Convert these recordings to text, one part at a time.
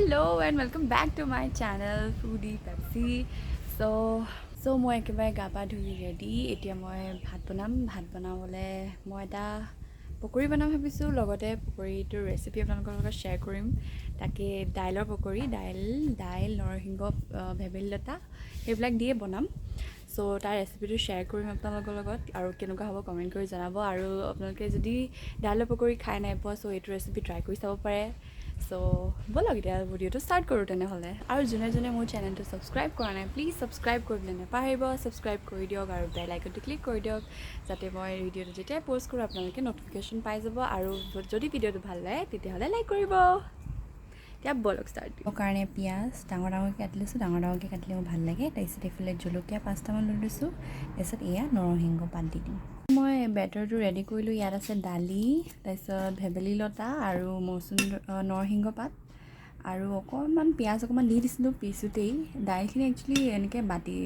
Hello and welcome back to my channel Foodie Pepsi. So মই একেবাৰে গা পা ধুই ৰেডি এতিয়া মই ভাত বনাবলে মই এটা পকৰি বনাম ভাবিছোঁ লগতে পকৰিটোৰ ৰেচিপি আপোনালোকৰ লগত শ্বেয়াৰ কৰিম তাকে দাইলৰ পকৰি দাইল নৰসিংহ ভেবেলী লতা সেইবিলাক দিয়ে বনাম সো তাৰ ৰেচিপিটো শ্বেয়াৰ কৰিম আপোনালোকৰ লগত আৰু কেনেকুৱা হ'ব কমেণ্ট কৰি জনাব আৰু আপোনালোকে যদি দাইলৰ পকৰি খাই নাই পোৱা সো এইটো ৰেচিপি ট্ৰাই কৰি চাব পাৰে সো বলক এতিয়া ভিডিঅ'টো ষ্টাৰ্ট কৰোঁ তেনেহ'লে আৰু যোনে মোৰ চেনেলটো ছাবস্ক্ৰাইব কৰা নাই প্লিজ ছাবস্ক্ৰাইব কৰিবলৈ নাপাহৰিব ছাবস্ক্ৰাইব কৰি দিয়ক আৰু বেল আইকনটো ক্লিক কৰি দিয়ক যাতে মই ভিডিঅ'টো যেতিয়াই প'ষ্ট কৰোঁ আপোনালোকে ন'টিফিকেশ্যন পাই যাব আৰু যদি ভিডিঅ'টো ভাল লাগে তেতিয়াহ'লে লাইক কৰিব এতিয়া বলক ষ্টাৰ্ট দিওঁ কাৰণে পিঁয়াজ ডাঙৰকৈ কাটি লৈছোঁ ডাঙৰকৈ কাটিলে মোৰ ভাল লাগে তাৰপিছত এইফালে জলকীয়া 5টামান লৈ লৈছোঁ তাৰপিছত এয়া নৰসিংহ পাত দি দিম মই বেটাৰটো ৰেডি কৰিলোঁ ইয়াত আছে দালি তাৰপিছত ভেবেলী লতা আৰু নৰসিংহ পাত আৰু অকণমান পিঁয়াজ অকণমান দি দিছিলোঁ পিছোঁতেই দাইলখিনি একচুৱেলি এনেকৈ বাতি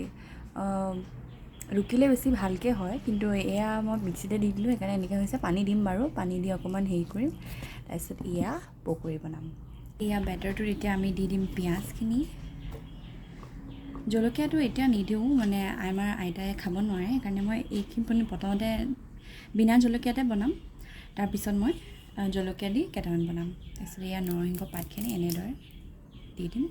ৰুকিলে বেছি ভালকৈ হয় কিন্তু এয়া মই মিক্সিতে দি দিলোঁ সেইকাৰণে এনেকৈ হৈছে পানী দিম বাৰু পানী দি অকণমান হেৰি কৰিম তাৰপিছত এয়া পকৰি বনাম এয়া বেটাৰটোত এতিয়া আমি দি দিম পিঁয়াজখিনি জলকীয়াটো এতিয়া নিদিওঁ মানে আমাৰ আইতাই খাব নোৱাৰে সেইকাৰণে মই এইখিনি প্ৰথমতে বিনা জলকীয়াতে বনাম তাৰপিছত মই জলকীয়া দি কেইটামান বনাম তাৰপিছত এয়া নৰসিংহ পাতখিনি এনেদৰে দি দিম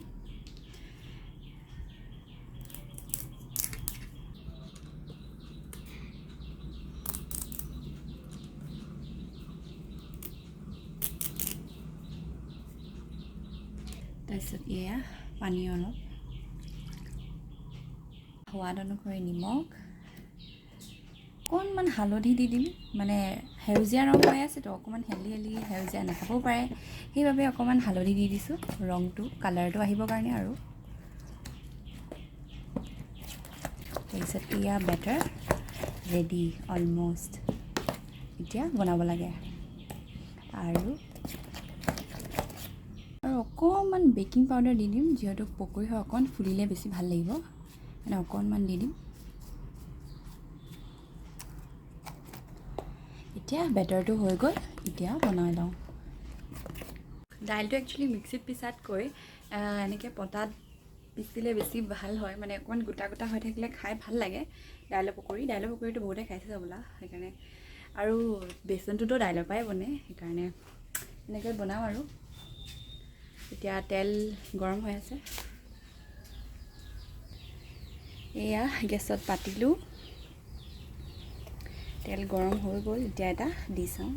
তাৰপিছত এয়া পানী অলপ সোৱাদ অনুসৰি নিমখ অকণমান হালধি দি দিম মানে সেউজীয়া ৰং হৈ আছে তো অকণমান হেলি সেউজীয়া নাখাবও পাৰে সেইবাবে অকণমান হালধি দি দিছোঁ ৰংটো কালাৰটো আহিবৰ কাৰণে আৰু তাৰপিছত এয়া বেটাৰ ৰেডি অলম'ষ্ট এতিয়া বনাব লাগে আৰু অকণমান বেকিং পাউডাৰ দি দিম যিহেতু পকৰি হয় অকণমান ফুলিলে বেছি ভাল লাগিব মানে অকণমান দি দিম এতিয়া বেটাৰটো হৈ গ'ল এতিয়া বনাই লওঁ দাইলটো একচুৱেলি মিক্সিত পিছাতকৈ এনেকৈ পটাত পিচিলে বেছি ভাল হয় মানে অকণমান গোটা হৈ থাকিলে খাই ভাল লাগে দাইলৰ পকৰিটো বহুতে খাইছে যাবলা সেইকাৰণে আৰু বেচনটোতো দাইলৰ পৰাই বনে সেইকাৰণে এনেকৈ বনাওঁ আৰু এতিয়া তেল গৰম হৈ আছে এয়া গেছত পাতিলোঁ তেল গৰম হৈ গ'ল এতিয়া এটা দি চাওঁ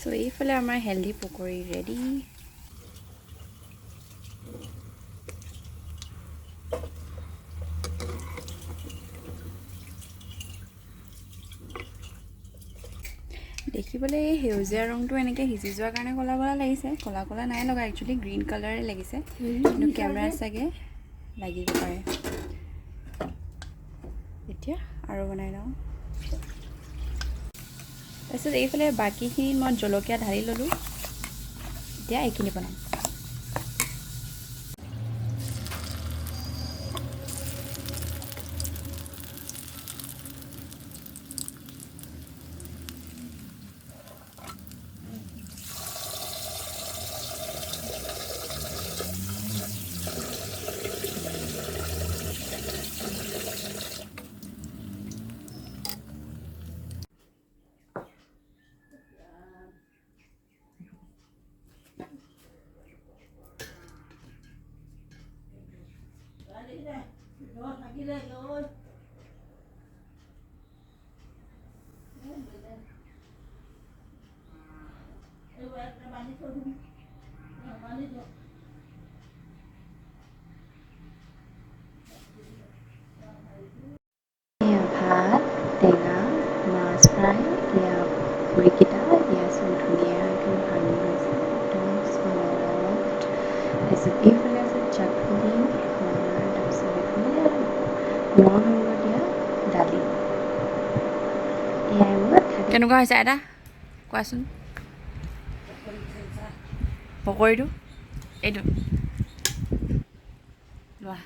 সো এইফালে আমাৰ হেল্ডি পকৰি ৰেডি দেখিবলৈ সেউজীয়া ৰংটো এনেকৈ সিজি যোৱাৰ কাৰণে ক'লা লাগিছে ক'লা নাই লগা একচুৱেলি গ্ৰীণ কালাৰে লাগিছে কিন্তু কেমেৰা চাগে লাগিব পাৰে এতিয়া আৰু বনাই লওঁ তাৰপিছত এইফালে বাকীখিনি মই জলকীয়া ঢালি ল'লোঁ এতিয়া এইখিনি বনাম ভাত টেঙা মাছ ফ্ৰাই এয়া পুৰিকেইটা এয়া চব ধুনীয়াকৈ কেনেকুৱা হৈছে এটা কোৱাচোন পকৰীটো এইটো লোৱা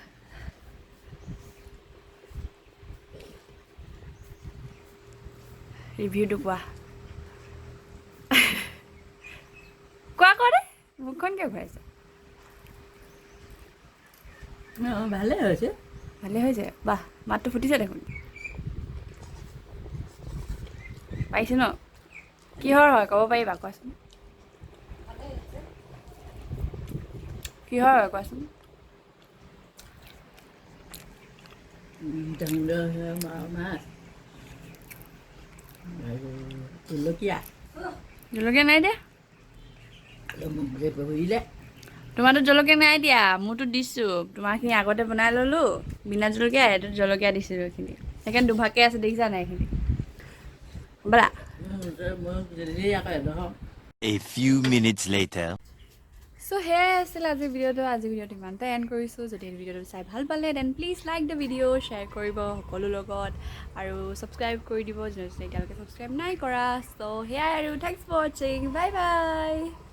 ৰিভিউটো কোৱা কোৱা কৰে মুখখন কিয় ঘূৰাইছে ভালে হৈছে বাহ মাতটো ফুটিছে দেখোন পাইছে ন কিহৰ হয় ক'ব পাৰিবা কোৱাচোন কিহৰ হয় কোৱাচোন মাছ জলকীয়া জলকীয়া নাই দিয়া বহিলে তোমাৰতো জলকীয়া নাই দিয়া মোৰতো দিছোঁ তোমাৰখিনি আগতে বনাই ল'লোঁ বিনা জলকীয়া এইটোত জলকীয়া দিছিলোঁ এইখিনি সেইকাৰণে দুভাগকৈ আছে দেখিছা নাই এইখিনি ব'লা A few minutes later. চ' সেয়াই আছিল আজিৰ ভিডিঅ'টো ইমানতে এণ্ড কৰিছোঁ যদি ভিডিঅ'টো চাই ভাল পালে then please like the video' share কৰিব সকলো লগত আৰু ছাবস্ক্ৰাইব কৰি দিব যোনে এতিয়ালৈকে ছাবস্ক্ৰাইব নাই কৰা চ' সেয়াই আৰু থেংকছ ফৰ ৱাচিং বাই বাই